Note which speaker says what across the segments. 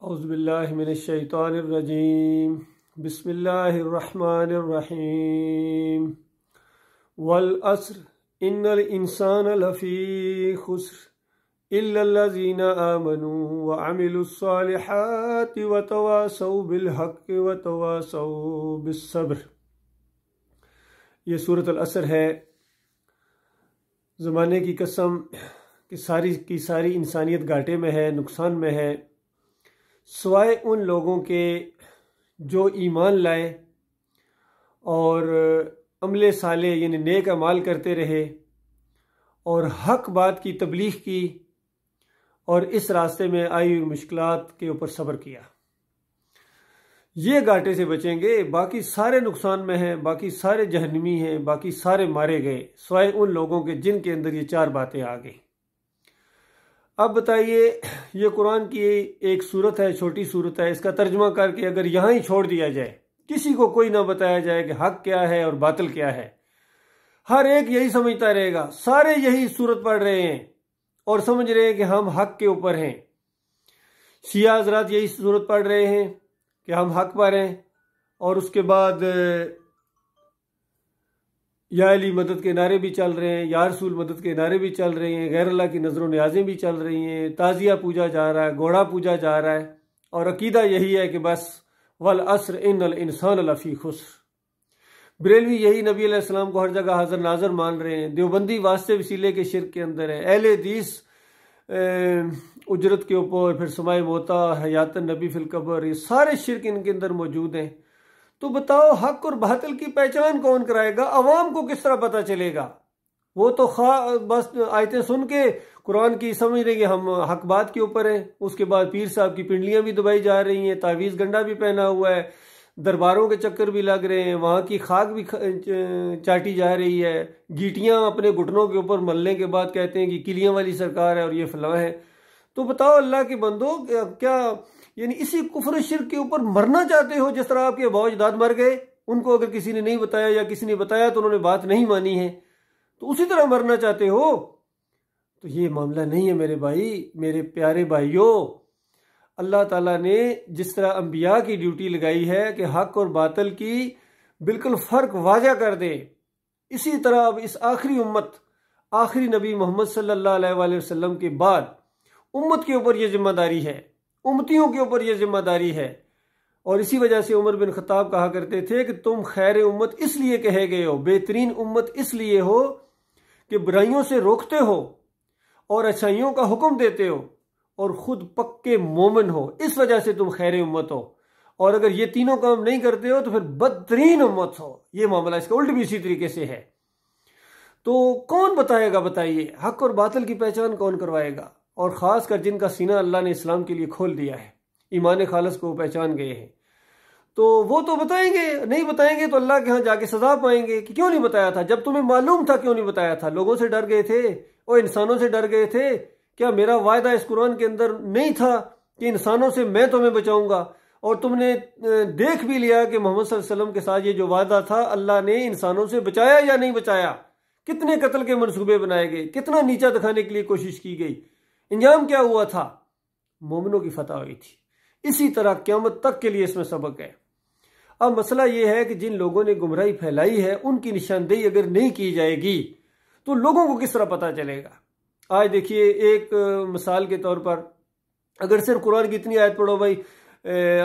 Speaker 1: اعوذ باللہ من الشیطان الرجیم بسم اللہ الرحمن الرحیم والعصر ان الانسان لفی خسر الا الذین آمنوا وعملوا الصالحات وتواصوا بالحق وتواصوا بالصبر۔ یہ سورۃ العصر ہے۔ زمانے کی قسم کہ ساری کی ساری انسانیت گھاٹے میں ہے، نقصان میں ہے، سوائے ان لوگوں کے جو ایمان لائے اور عمل صالح یعنی نیک اعمال کرتے رہے اور حق بات کی تبلیغ کی اور اس راستے میں آئی ہوئی مشکلات کے اوپر صبر کیا۔ یہ گھاٹے سے بچیں گے، باقی سارے نقصان میں ہیں، باقی سارے جہنمی ہیں، باقی سارے مارے گئے، سوائے ان لوگوں کے جن کے اندر یہ چار باتیں آ گئی۔ اب بتائیے، یہ قرآن کی ایک صورت ہے، چھوٹی صورت ہے، اس کا ترجمہ کر کے اگر یہاں ہی چھوڑ دیا جائے، کسی کو کوئی نہ بتایا جائے کہ حق کیا ہے اور باطل کیا ہے، ہر ایک یہی سمجھتا رہے گا، سارے یہی صورت پڑھ رہے ہیں اور سمجھ رہے ہیں کہ ہم حق کے اوپر ہیں۔ شیعہ حضرات یہی صورت پڑھ رہے ہیں کہ ہم حق پر ہیں، اور اس کے بعد یا علی مدد کے نعرے بھی چل رہے ہیں، یا رسول مدد کے نعرے بھی چل رہے ہیں، غیر اللہ کی نظر و نیازیں بھی چل رہی ہیں، تعزیہ پوجا جا رہا ہے، گھوڑا پوجا جا رہا ہے، اور عقیدہ یہی ہے کہ بس والعصر ان الانسان لفی خسر۔ بریلوی یہی نبی علیہ السلام کو ہر جگہ حاضر ناظر مان رہے ہیں، دیوبندی واسطے وسیلے کے شرک کے اندر ہے، اہل حدیث اجرت کے اوپر، پھر سماع موتا، حیات النبی فی القبر، یہ سارے شرک ان کے اندر موجود ہیں۔ تو بتاؤ، حق اور باطل کی پہچان کون کرائے گا؟ عوام کو کس طرح پتہ چلے گا؟ وہ تو بس آیتیں سن کے قرآن کی سمجھ رہے کہ ہم حق بات کے اوپر ہیں، اس کے بعد پیر صاحب کی پنڈلیاں بھی دبائی جا رہی ہیں، تعویذ گنڈا بھی پہنا ہوا ہے، درباروں کے چکر بھی لگ رہے ہیں، وہاں کی خاک بھی چاٹی جا رہی ہے، گیٹیاں اپنے گھٹنوں کے اوپر ملنے کے بعد کہتے ہیں کہ کلیاں والی سرکار ہے اور یہ فلاں ہے۔ تو بتاؤ اللہ کے بندو، کیا یعنی اسی کفر و شرک کے اوپر مرنا چاہتے ہو جس طرح آپ کے آباء و اجداد مر گئے؟ ان کو اگر کسی نے نہیں بتایا یا کسی نے بتایا تو انہوں نے بات نہیں مانی ہے، تو اسی طرح مرنا چاہتے ہو؟ تو یہ معاملہ نہیں ہے میرے بھائی، میرے پیارے بھائیوں۔ اللہ تعالیٰ نے جس طرح انبیاء کی ڈیوٹی لگائی ہے کہ حق اور باطل کی بالکل فرق واضح کر دے، اسی طرح اب اس آخری امت، آخری نبی محمد صلی اللہ علیہ وآلہ وسلم کے بعد امت کے اوپر یہ ذمہ داری ہے، امتیوں کے اوپر یہ ذمہ داری ہے۔ اور اسی وجہ سے عمر بن خطاب کہا کرتے تھے کہ تم خیر امت اس لیے کہے گئے ہو، بہترین امت اس لیے ہو کہ برائیوں سے روکتے ہو اور اچھائیوں کا حکم دیتے ہو اور خود پکے مومن ہو، اس وجہ سے تم خیر امت ہو۔ اور اگر یہ تینوں کام نہیں کرتے ہو تو پھر بدترین امت ہو۔ یہ معاملہ اس کا الٹ بھی اسی طریقے سے ہے۔ تو کون بتائے گا؟ بتائیے، حق اور باطل کی پہچان کون کروائے گا؟ اور خاص کر جن کا سینہ اللہ نے اسلام کے لیے کھول دیا ہے، ایمان خالص کو پہچان گئے ہیں، تو وہ تو بتائیں گے۔ نہیں بتائیں گے تو اللہ کے ہاں جا کے سزا پائیں گے کہ کیوں نہیں بتایا تھا؟ جب تمہیں معلوم تھا کیوں نہیں بتایا تھا؟ لوگوں سے ڈر گئے تھے اور انسانوں سے ڈر گئے تھے؟ کیا میرا وعدہ اس قرآن کے اندر نہیں تھا کہ انسانوں سے میں تمہیں بچاؤں گا؟ اور تم نے دیکھ بھی لیا کہ محمد صلی اللہ علیہ وسلم کے ساتھ یہ جو وعدہ تھا، اللہ نے انسانوں سے بچایا یا نہیں بچایا؟ کتنے قتل کے منصوبے بنائے گئے، کتنا نیچا دکھانے کے لیے کوشش کی گئی، انجام کیا ہوا تھا؟ مومنوں کی فتح ہوئی تھی۔ اسی طرح قیامت تک کے لیے اس میں سبق ہے۔ اب مسئلہ یہ ہے کہ جن لوگوں نے گمراہی پھیلائی ہے، ان کی نشاندہی اگر نہیں کی جائے گی تو لوگوں کو کس طرح پتہ چلے گا؟ آج دیکھیے، ایک مثال کے طور پر اگر صرف قرآن کی اتنی آیت پڑھو، بھائی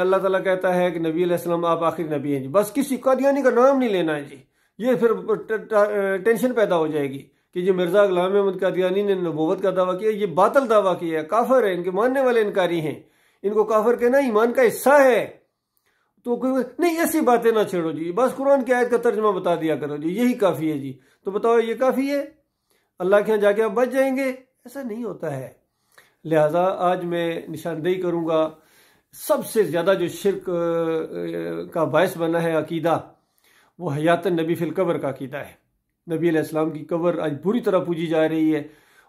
Speaker 1: اللہ تعالیٰ کہتا ہے کہ نبی علیہ السلام آپ آخری نبی ہیں جی، بس کسی قادیانی کا نام نہیں لینا ہے جی، یہ پھر ٹینشن پیدا ہو جائے گی کہ یہ مرزا غلام احمد قادیانی نے نبوت کا دعویٰ کیا، یہ باطل دعویٰ کیا ہے، کافر ہے، ان کے ماننے والے انکاری ہیں، ان کو کافر کہنا ایمان کا حصہ ہے۔ تو کوئی نہیں، ایسی باتیں نہ چھیڑو جی، بس قرآن کی آیت کا ترجمہ بتا دیا کرو جی، یہی کافی ہے جی۔ تو بتاؤ، یہ کافی ہے؟ اللہ کے یہاں جا کے آپ بچ جائیں گے؟ ایسا نہیں ہوتا ہے۔ لہٰذا آج میں نشاندہی کروں گا، سب سے زیادہ جو شرک کا باعث بنا ہے عقیدہ، وہ حیات النبی فی القبر کا عقیدہ ہے۔ نبی علیہ السلام کی قبر آج پوری طرح پوجی جا رہی ہے،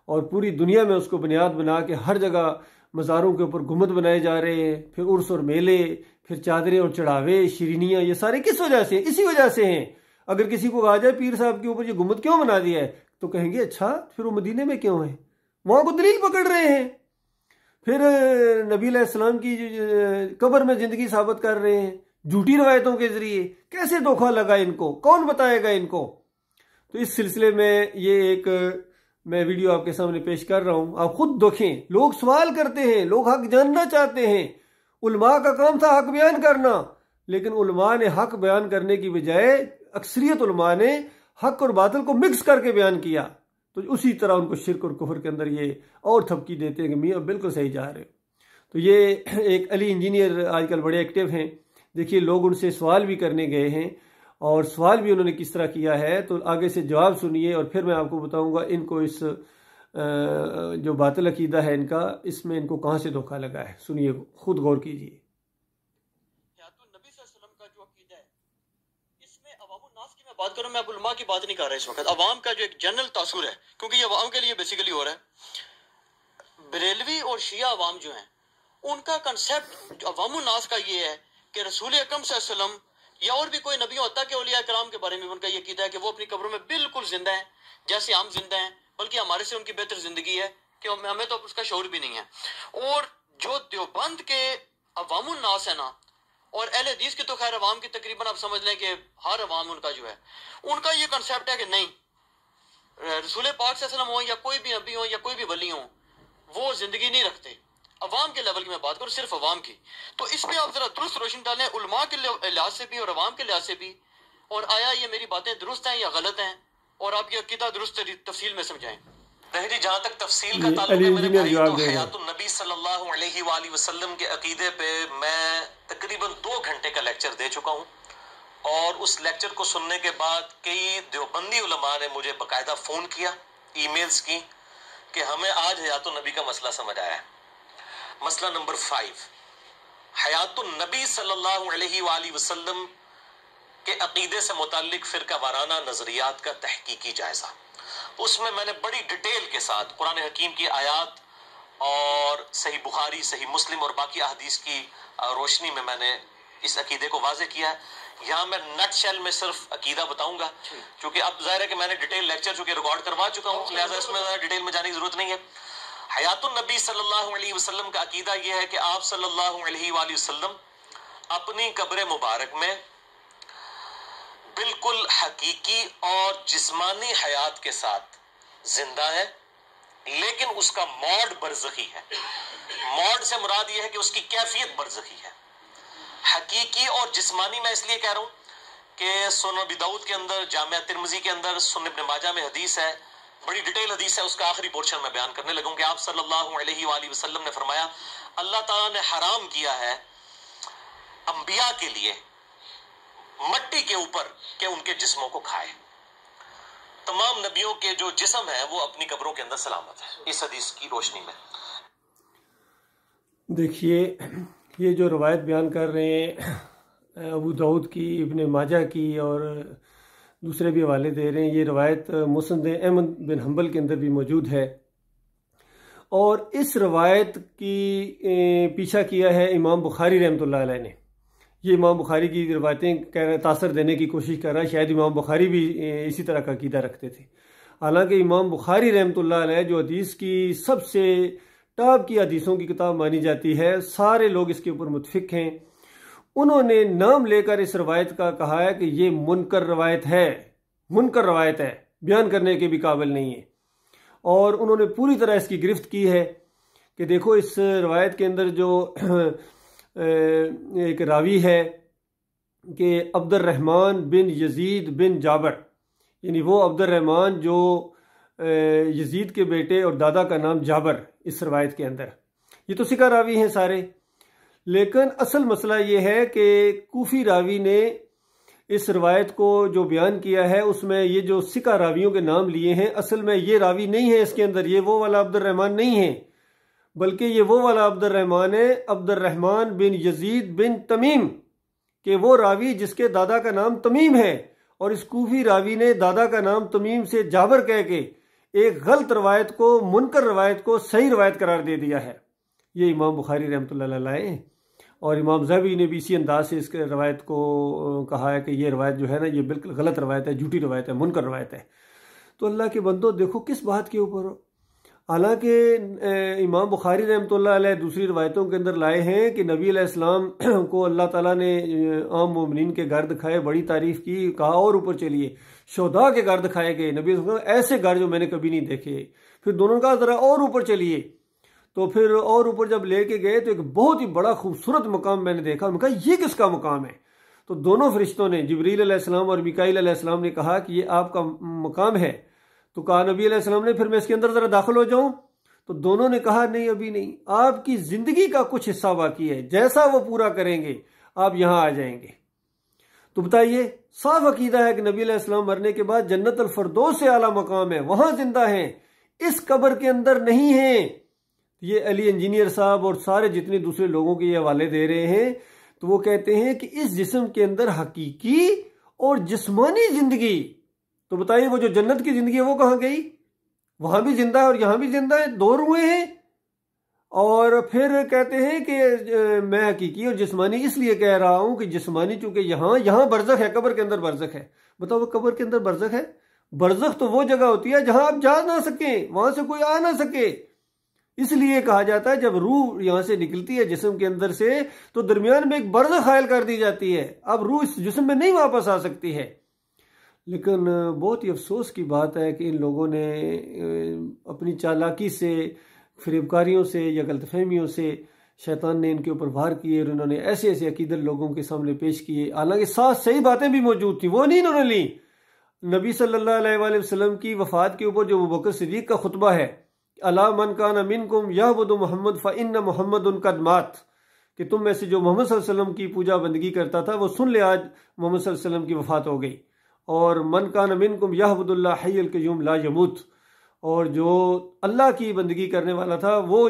Speaker 1: اور پوری دنیا میں اس کو بنیاد بنا کے ہر جگہ مزاروں کے اوپر گنبد بنائے جا رہے ہیں، پھر عرس اور میلے، پھر چادریں اور چڑھاوے، شیرینیاں، یہ سارے کس وجہ سے ہیں؟ اسی وجہ سے ہیں۔ اگر کسی کو کہا جائے پیر صاحب کے اوپر یہ گنبد کیوں بنا دیا ہے، تو کہیں گے اچھا پھر وہ مدینے میں کیوں ہے؟ وہاں کو دلیل پکڑ رہے ہیں۔ پھر نبی علیہ السلام کی قبر میں زندگی ثابت کر رہے ہیں جھوٹی روایتوں کے ذریعے. کیسے دھوکہ لگا ان کو؟ کون بتائے گا ان کو؟ تو اس سلسلے میں یہ ایک میں ویڈیو آپ کے سامنے پیش کر رہا ہوں. آپ خود دیکھیں. لوگ سوال کرتے ہیں، لوگ حق جاننا چاہتے ہیں. علماء کا کام تھا حق بیان کرنا، لیکن علماء نے حق بیان کرنے کی بجائے اکثریت علماء نے حق اور باطل کو مکس کر کے بیان کیا. تو اسی طرح ان کو شرک اور کفر کے اندر یہ اور تھپکی دیتے ہیں کہ میاں بالکل صحیح جا رہے. تو یہ ایک علی انجینئر آج کل بڑے ایکٹیو ہیں. دیکھیے لوگ ان سے سوال بھی کرنے گئے ہیں اور سوال بھی انہوں نے کس طرح کیا ہے. تو آگے سے جواب سنیے اور پھر میں آپ کو بتاؤں گا ان کو اس جو باطل عقیدہ ہے ان کا، اس میں ان کو کہاں سے دھوکہ لگا ہے. سنیے، خود غور کیجیے.
Speaker 2: نبی صلی اللہ علیہ وسلم کا جو عقیدہ ہے، اس میں عوام الناس کی میں بات کروں، میں اب علماء کی بات نہیں کر رہا اس وقت. عوام کا جو ایک جنرل تاثر ہے، کیونکہ یہ عوام کے لیے بیسیکلی ہو رہا ہے. بریلوی اور شیعہ عوام جو ہیں، ان کا کنسیپٹ عوام الناس کا یہ ہے کہ رسول اکرم صلی اللہ علیہ وسلم یا اور بھی کوئی نبی ہوتا کہ اولیاء کرام کے بارے میں ان کا یہ عقیدہ ہے کہ وہ اپنی قبروں میں بالکل زندہ ہیں جیسے ہم زندہ ہیں، بلکہ ہمارے سے ان کی بہتر زندگی ہے کہ ہمیں تو اس کا شعور بھی نہیں ہے. اور جو دیوبند کے عوام الناس ہے نا، اور اہل حدیث کی تو خیر عوام کی تقریباً آپ سمجھ لیں کہ ہر عوام ان کا جو ہے، ان کا یہ کنسیپٹ ہے کہ نہیں، رسول پاک صلی اللہ علیہ وسلم ہو یا کوئی بھی نبی ہو یا کوئی بھی ولی ہو، وہ زندگی نہیں رکھتے. عوام کے لیول کی میں بات کروں، صرف عوام کی. تو اس پہ آپ ذرا درست روشن ڈالیں علماء کے لحاظ سے بھی اور عوام کے لحاظ سے بھی، اور آیا یہ میری باتیں درست ہیں یا غلط ہیں، اور آپ یہ عقیدہ درست تفصیل میں سمجھائیں.
Speaker 3: جی، جہاں تک تفصیل کا تعلق ہے میرے بھائی، تو حیات النبی صلی اللہ علیہ وآلہ وسلم کے عقیدے پہ میں تقریباً 2 گھنٹے کا لیکچر دے چکا ہوں، اور اس لیکچر کو سننے کے بعد کئی دیوبندی علماء نے مجھے باقاعدہ فون کیا، ای میلز کی، کہ ہمیں آج حیات النبی کا مسئلہ سمجھ آیا ہے. مسئلہ نمبر 5، حیات النبی صلی اللہ علیہ وآلہ وسلم کے عقیدے سے متعلق فرقہ وارانہ نظریات کا تحقیقی جائزہ. اس میں نے بڑی ڈیٹیل کے ساتھ قرآن حکیم کی آیات اور صحیح بخاری، صحیح مسلم اور باقی احادیث کی روشنی میں نے اس عقیدے کو واضح کیا ہے. یہاں میں نٹ شیل میں صرف عقیدہ بتاؤں گا، چونکہ اب ظاہر ہے کہ میں نے ڈیٹیل لیکچر چونکہ ریکارڈ کروا چکا ہوں، لہٰذا اس میں ڈیٹیل میں جانے کی ضرورت نہیں ہے. حیات النبی صلی اللہ علیہ وسلم کا عقیدہ یہ ہے کہ آپ صلی اللہ علیہ وآلہ وسلم اپنی قبر مبارک میں بالکل حقیقی اور جسمانی حیات کے ساتھ زندہ ہے، لیکن اس کا موڈ برزخی ہے. موڈ سے مراد یہ ہے کہ اس کی کیفیت برزخی ہے. حقیقی اور جسمانی میں اس لیے کہہ رہا ہوں کہ سنن ابی داؤد کے اندر، جامعہ ترمذی کے اندر، سنن ابن ماجہ میں حدیث ہے، بڑی ڈیٹیل حدیث ہے، اس کا آخری پورشن میں بیان کرنے لگوں کہ آپ صلی اللہ علیہ وآلہ وسلم نے فرمایا، اللہ تعالیٰ نے حرام کیا ہے انبیاء کے لیے مٹی کے اوپر کہ ان کے جسموں کو کھائے. تمام نبیوں کے جو جسم ہے وہ اپنی قبروں کے اندر سلامت ہے. اس حدیث کی روشنی میں
Speaker 1: دیکھیے یہ جو روایت بیان کر رہے ہیں ابو داؤد کی، ابن ماجہ کی اور دوسرے بھی حوالے دے رہے ہیں، یہ روایت مسند احمد بن حنبل کے اندر بھی موجود ہے. اور اس روایت کی پیچھا کیا ہے امام بخاری رحمۃ اللہ علیہ نے. یہ امام بخاری کی روایتیں کہہ رہے تاثر دینے کی کوشش کر رہا ہے، شاید امام بخاری بھی اسی طرح کا عقیدہ رکھتے تھے. حالانکہ امام بخاری رحمۃ اللہ علیہ جو حدیث کی سب سے ٹاپ کی حدیثوں کی کتاب مانی جاتی ہے، سارے لوگ اس کے اوپر متفق ہیں. انہوں نے نام لے کر اس روایت کا کہا ہے کہ یہ منکر روایت ہے، منکر روایت ہے، بیان کرنے کے بھی قابل نہیں ہے. اور انہوں نے پوری طرح اس کی گرفت کی ہے کہ دیکھو اس روایت کے اندر جو ایک راوی ہے کہ عبد الرحمن بن یزید بن جابر، یعنی وہ عبد الرحمن جو یزید کے بیٹے اور دادا کا نام جابر، اس روایت کے اندر یہ تو ثقہ راوی ہیں سارے. لیکن اصل مسئلہ یہ ہے کہ کوفی راوی نے اس روایت کو جو بیان کیا ہے اس میں یہ جو ثقہ راویوں کے نام لیے ہیں، اصل میں یہ راوی نہیں ہے اس کے اندر، یہ وہ والا عبد الرحمن نہیں ہے، بلکہ یہ وہ والا عبد الرحمن ہے، عبد الرحمن بن یزید بن تمیم، کہ وہ راوی جس کے دادا کا نام تمیم ہے. اور اس کوفی راوی نے دادا کا نام تمیم سے جابر کہہ کے ایک غلط روایت کو، منکر روایت کو صحیح روایت قرار دے دیا ہے. یہ امام بخاری رحمۃ اللہ علیہ ہیں. اور امام ذہبی نے بھی اسی انداز سے اس روایت کو کہا ہے کہ یہ روایت جو ہے نا یہ بالکل غلط روایت ہے، جھوٹی روایت ہے، منکر روایت ہے. تو اللہ کے بندو دیکھو کس بات کے اوپر حالانکہ امام بخاری رحمۃ اللہ علیہ دوسری روایتوں کے اندر لائے ہیں کہ نبی علیہ السلام کو اللہ تعالیٰ نے عام مومنین کے گھر دکھائے، بڑی تعریف کی، کہا اور اوپر چلیے، شہداء کے گھر دکھائے گئے، نبی علیہ السلام ایسے گھر جو میں نے کبھی نہیں دیکھے۔ پھر دونوں نے کہا ذرا اور اوپر چلیے، تو پھر اور اوپر جب لے کے گئے تو ایک بہت ہی بڑا خوبصورت مقام میں نے دیکھا۔ انہوں نے کہا یہ کس کا مقام ہے؟ تو دونوں فرشتوں نے، جبریل علیہ السلام اور میکائیل علیہ السلام نے کہا کہ یہ آپ کا مقام ہے۔ تو کہا نبی علیہ السلام نے پھر میں اس کے اندر ذرا داخل ہو جاؤں؟ تو دونوں نے کہا نہیں ابھی نہیں، آپ کی زندگی کا کچھ حصہ باقی ہے، جیسا وہ پورا کریں گے آپ یہاں آ جائیں گے۔ تو بتائیے، صاف عقیدہ ہے کہ نبی علیہ السلام مرنے کے بعد جنت الفردوس سے اعلیٰ مقام ہے، وہاں زندہ ہیں، اس قبر کے اندر نہیں ہیں۔ یہ علی انجینئر صاحب اور سارے جتنے دوسرے لوگوں کے یہ حوالے دے رہے ہیں، تو وہ کہتے ہیں کہ اس جسم کے اندر حقیقی اور جسمانی زندگی، تو بتائیے وہ جو جنت کی زندگی ہے وہ کہاں گئی؟ وہاں بھی زندہ ہے اور یہاں بھی زندہ ہے، دو روحیں ہیں۔ اور پھر کہتے ہیں کہ میں حقیقی اور جسمانی اس لیے کہہ رہا ہوں کہ جسمانی چونکہ یہاں برزخ ہے، قبر کے اندر برزخ ہے۔ بتاؤ وہ قبر کے اندر برزخ ہے؟ برزخ تو وہ جگہ ہوتی ہے جہاں آپ جا نہ سکیں، وہاں سے کوئی آ نہ سکے۔ اس لیے کہا جاتا ہے جب روح یہاں سے نکلتی ہے جسم کے اندر سے تو درمیان میں ایک برزخ حائل کر دی جاتی ہے، اب روح اس جسم میں نہیں واپس آ سکتی ہے۔ لیکن بہت ہی افسوس کی بات ہے کہ ان لوگوں نے اپنی چالاکی سے، فریبکاریوں سے یا غلط فہمیوں سے شیطان نے ان کے اوپر وار کیے، اور انہوں نے ایسے ایسے عقیدت لوگوں کے سامنے پیش کیے، حالانکہ ساتھ صحیح باتیں بھی موجود تھیں، وہ نہیں انہوں نے لی۔ نبی صلی اللہ علیہ وآلہ وسلم کی وفات کے اوپر جو ابوبکر صدیق کا خطبہ ہے، الا من کان منکم یعبد محمد فإن محمد قد مات، کہ تم میں سے جو محمد صلی اللہ علیہ وسلم کی پوجا بندگی کرتا تھا وہ سن لے آج محمد صلی اللہ علیہ وسلم کی وفات ہو گئی۔ اور من کان منکم یعبد اللہ حی القیوم لا یموت، اور جو اللہ کی بندگی کرنے والا تھا وہ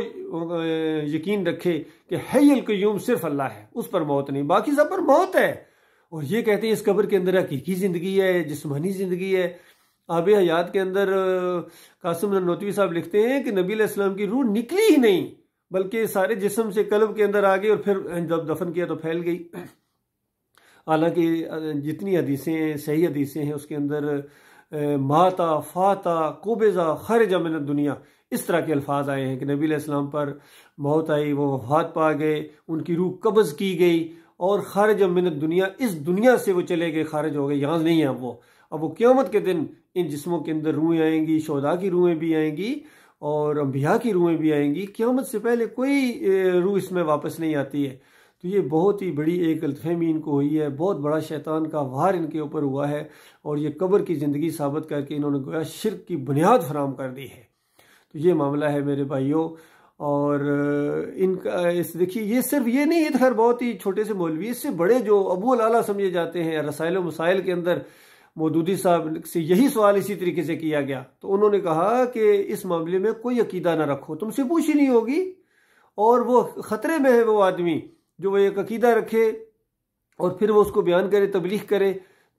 Speaker 1: یقین رکھے کہ حی القیوم صرف اللہ ہے، اس پر موت نہیں، باقی سب پر موت ہے۔ اور یہ کہتے ہیں اس قبر کے اندر حقیقی زندگی ہے، جسمانی زندگی ہے۔ آب حیات کے اندر قاسم نانوتوی صاحب لکھتے ہیں کہ نبی علیہ السلام کی روح نکلی ہی نہیں، بلکہ سارے جسم سے قلب کے اندر آ گئی، اور پھر جب دفن کیا تو پھیل گئی۔ حالانکہ جتنی حدیثیں صحیح حدیثیں ہیں اس کے اندر ماتا فاتا قبضہ خرج من الدنیا اس طرح کے الفاظ آئے ہیں کہ نبی علیہ السلام پر موت آئی، وہ وفات پا گئے، ان کی روح قبض کی گئی، اور خارج من الدنیا، اس دنیا سے وہ چلے گئے، خارج ہو گئے، یہاں نہیں ہیں اب وہ قیامت کے دن ان جسموں کے اندر روحیں آئیں گی، شہداء کی روحیں بھی آئیں گی اور انبیاء کی روحیں بھی آئیں گی۔ قیامت سے پہلے کوئی روح اس میں واپس نہیں آتی ہے۔ تو یہ بہت ہی بڑی ایک غلط فہمی ان کو ہوئی ہے، بہت بڑا شیطان کا وار ان کے اوپر ہوا ہے، اور یہ قبر کی زندگی ثابت کر کے انہوں نے گویا شرک کی بنیاد فراہم کر دی ہے۔ تو یہ معاملہ ہے میرے بھائیوں، اور ان کا دیکھیے یہ صرف یہ نہیں ہے، خیر بہت ہی چھوٹے سے مولوی، اس سے بڑے جو ابو الاعلیٰ سمجھے جاتے ہیں، رسائل و مسائل کے اندر مودودی صاحب سے یہی سوال اسی طریقے سے کیا گیا، تو انہوں نے کہا کہ اس معاملے میں کوئی عقیدہ نہ رکھو، تم سے پوچھی نہیں ہوگی، اور وہ خطرے میں ہے وہ آدمی جو وہ ایک عقیدہ رکھے اور پھر وہ اس کو بیان کرے، تبلیغ کرے۔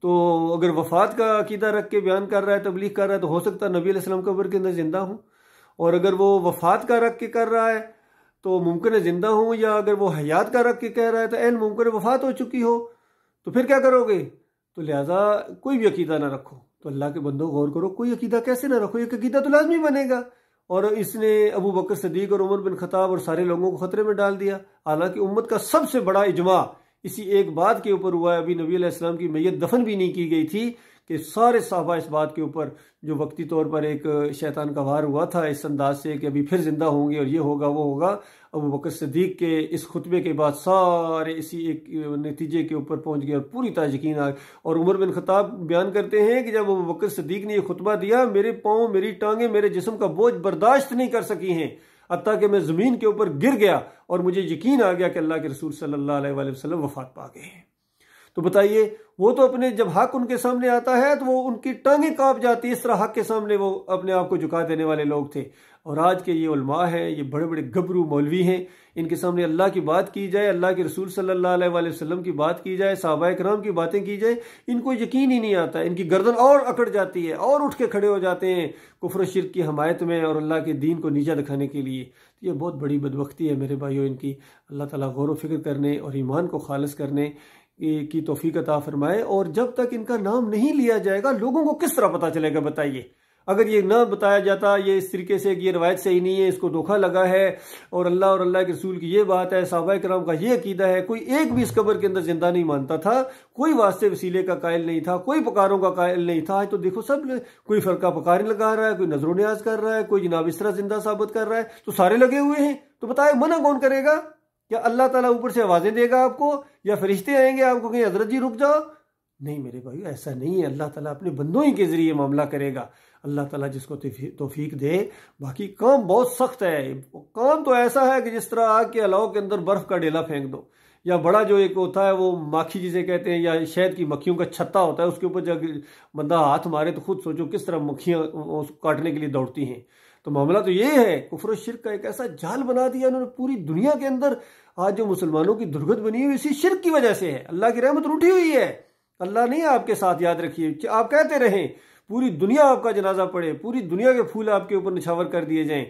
Speaker 1: تو اگر وفات کا عقیدہ رکھ کے بیان کر رہا ہے، تبلیغ کر رہا ہے، تو ہو سکتا ہے نبی علیہ السلام قبر کے اندر زندہ ہوں، اور اگر وہ وفات کا رکھ کے کر رہا ہے تو ممکن ہے زندہ ہوں، یا اگر وہ حیات کا رکھ کے کہہ رہا ہے تو عین ممکن ہے وفات ہو چکی ہو، تو پھر کیا کرو گے؟ تو لہٰذا کوئی بھی عقیدہ نہ رکھو۔ تو اللہ کے بندوں غور کرو، کوئی عقیدہ کیسے نہ رکھو، ایک عقیدہ تو لازمی بنے گا۔ اور اس نے ابو بکر صدیق اور عمر بن خطاب اور سارے لوگوں کو خطرے میں ڈال دیا، حالانکہ امت کا سب سے بڑا اجماع اسی ایک بات کے اوپر ہوا ہے۔ ابھی نبی علیہ السلام کی میت دفن بھی نہیں کی گئی تھی کہ سارے صحابہ اس بات کے اوپر، جو وقتی طور پر ایک شیطان کا وار ہوا تھا اس انداز سے کہ ابھی پھر زندہ ہوں گے اور یہ ہوگا وہ ہوگا، ابو بکر صدیق کے اس خطبے کے بعد سارے اسی ایک نتیجے کے اوپر پہنچ گئے اور پوری طرح یقین آ گیا۔ اور عمر بن خطاب بیان کرتے ہیں کہ جب ابو بکر صدیق نے یہ خطبہ دیا، میرے پاؤں، میری ٹانگیں میرے جسم کا بوجھ برداشت نہیں کر سکی ہیں، حتیٰ کہ میں زمین کے اوپر گر گیا اور مجھے یقین آ گیا کہ اللہ کے رسول صلی اللہ علیہ وآلہ وسلم وفات پا گئے ہیں۔ تو بتائیے، وہ تو اپنے جب حق ان کے سامنے آتا ہے تو وہ ان کی ٹانگیں کانپ جاتی، اس طرح حق کے سامنے وہ اپنے آپ کو جھکا دینے والے لوگ تھے۔ اور آج کے یہ علماء ہیں، یہ بڑے بڑے گبرو مولوی ہیں، ان کے سامنے اللہ کی بات کی جائے، اللہ کے رسول صلی اللہ علیہ وآلہ وسلم کی بات کی جائے، صحابہ کرام کی باتیں کی جائے، ان کو یقین ہی نہیں آتا، ان کی گردن اور اکڑ جاتی ہے اور اٹھ کے کھڑے ہو جاتے ہیں کفر و شرک کی حمایت میں اور اللہ کے دین کو نیچا دکھانے کے لیے۔ یہ بہت بڑی بدبختی ہے میرے بھائیوں ان کی۔ اللہ تعالیٰ غور و فکر کرنے اور ایمان کو خالص کرنے کی توفیق عطا فرمائے۔ اور جب تک ان کا نام نہیں لیا جائے گا، لوگوں کو کس طرح پتہ چلے گا بتائیے؟ اگر یہ نہ بتایا جاتا یہ اس طریقے سے کہ یہ روایت صحیح نہیں ہے، اس کو دھوکہ لگا ہے، اور اللہ کے رسول کی یہ بات ہے، صحابہ کرام کا یہ عقیدہ ہے، کوئی ایک بھی اس قبر کے اندر زندہ نہیں مانتا تھا، کوئی واسطے وسیلے کا قائل نہیں تھا، کوئی پکاروں کا قائل نہیں تھا، تو دیکھو سب کوئی فرقہ پکاریں لگا رہا ہے، کوئی نظر و نیاز کر رہا ہے، کوئی جناب اس طرح زندہ ثابت کر رہا ہے، تو سارے لگے ہوئے ہیں۔ تو بتائے منع کون کرے گا؟ کیا اللہ تعالیٰ اوپر سے آوازیں دے گا آپ کو، یا فرشتے آئیں گے آپ کو کہ حضرت جی رک جاؤ؟ نہیں میرے بھائی، ایسا نہیں ہے۔ اللہ تعالیٰ اپنے بندوں ہی کے ذریعے معاملہ کرے گا۔ اللہ تعالیٰ جس کو توفیق دے۔ باقی کام بہت سخت ہے، کام تو ایسا ہے کہ جس طرح آگ کے الاؤ کے اندر برف کا ڈیلا پھینک دو، یا بڑا جو ایک ہوتا ہے وہ ماکھی جسے کہتے ہیں، یا شہد کی مکھیوں کا چھتا ہوتا ہے، اس کے اوپر جب بندہ ہاتھ مارے تو خود سوچو کس طرح مکھیاں کاٹنے کے لیے دوڑتی ہیں۔ تو معاملہ تو یہ ہے، کفر و شرک کا ایک ایسا جال بنا دیا انہوں نے پوری دنیا کے اندر۔ آج جو مسلمانوں کی درگت بنی ہوئی اسی شرک کی وجہ سے ہے۔ اللہ کی رحمت روٹھی ہوئی ہے، اللہ نہیں آپ کے ساتھ، یاد رکھیے۔ آپ کہتے رہیں پوری دنیا آپ کا جنازہ پڑے، پوری دنیا کے پھول آپ کے اوپر نچھاور کر دیے جائیں،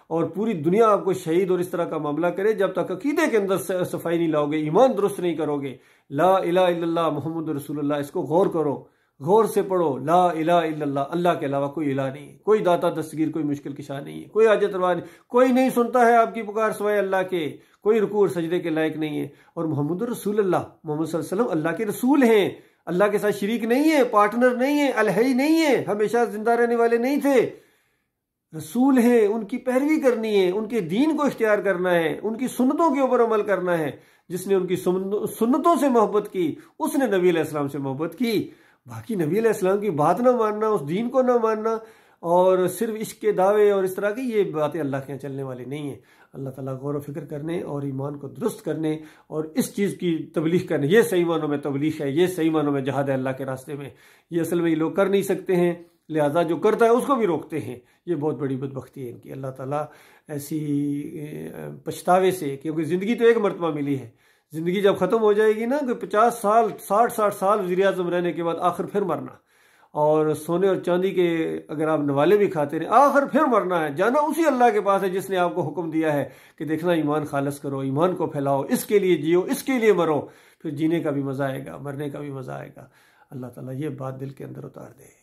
Speaker 1: اور پوری دنیا آپ کو شہید اور اس طرح کا معاملہ کرے، جب تک عقیدے کے اندر صفائی نہیں لاؤ گے، ایمان درست نہیں کرو گے، لا الہ الا اللہ محمد رسول اللہ، اس کو غور کرو، غور سے پڑھو، لا الہ الا اللہ، اللہ کے علاوہ کوئی الہ نہیں ہے، کوئی داتا دستگیر، کوئی مشکل کشا نہیں ہے، کوئی حاجت روا نہیں، کوئی نہیں سنتا ہے آپ کی پکار سوائے اللہ کے، کوئی رکوع اور سجدے کے لائق نہیں ہے۔ اور محمد رسول اللہ، محمد صلی اللہ علیہ وسلم اللہ کے رسول ہیں، اللہ کے ساتھ شریک نہیں ہے، پارٹنر نہیں ہے، الہی نہیں ہے، ہمیشہ زندہ رہنے والے نہیں تھے، رسول ہیں، ان کی پیروی کرنی ہے، ان کے دین کو اختیار کرنا ہے، ان کی سنتوں کے اوپر عمل کرنا ہے۔ جس نے ان کی سنتوں سے محبت کی اس نے نبی علیہ السلام سے محبت کی۔ باقی نبی علیہ السلام کی بات نہ ماننا، اس دین کو نہ ماننا، اور صرف عشق کے دعوے اور اس طرح کی یہ باتیں اللہ کے یہاں چلنے والی نہیں ہیں۔ اللہ تعالیٰ غور و فکر کرنے اور ایمان کو درست کرنے اور اس چیز کی تبلیغ کرنے، یہ صحیح معنوں میں تبلیغ ہے، یہ صحیح معنوں میں جہاد ہے اللہ کے راستے میں۔ یہ اصل میں یہ لوگ کر نہیں سکتے ہیں، لہذا جو کرتا ہے اس کو بھی روکتے ہیں۔ یہ بہت بڑی بدبختی ہے ان کی۔ اللہ تعالیٰ ایسی پچھتاوے سے، کیونکہ زندگی تو ایک مرتبہ ملی ہے، زندگی جب ختم ہو جائے گی نا، کہ 50 سال 60 سال وزیر اعظم رہنے کے بعد آخر پھر مرنا، اور سونے اور چاندی کے اگر آپ نوالے بھی کھاتے رہے، آخر پھر مرنا ہے، جانا اسی اللہ کے پاس ہے جس نے آپ کو حکم دیا ہے کہ دیکھنا ایمان خالص کرو، ایمان کو پھیلاؤ، اس کے لیے جیو، اس کے لیے مرو، پھر جینے کا بھی مزہ آئے گا، مرنے کا بھی مزہ آئے گا۔ اللہ تعالیٰ یہ بات دل کے اندر اتار دے۔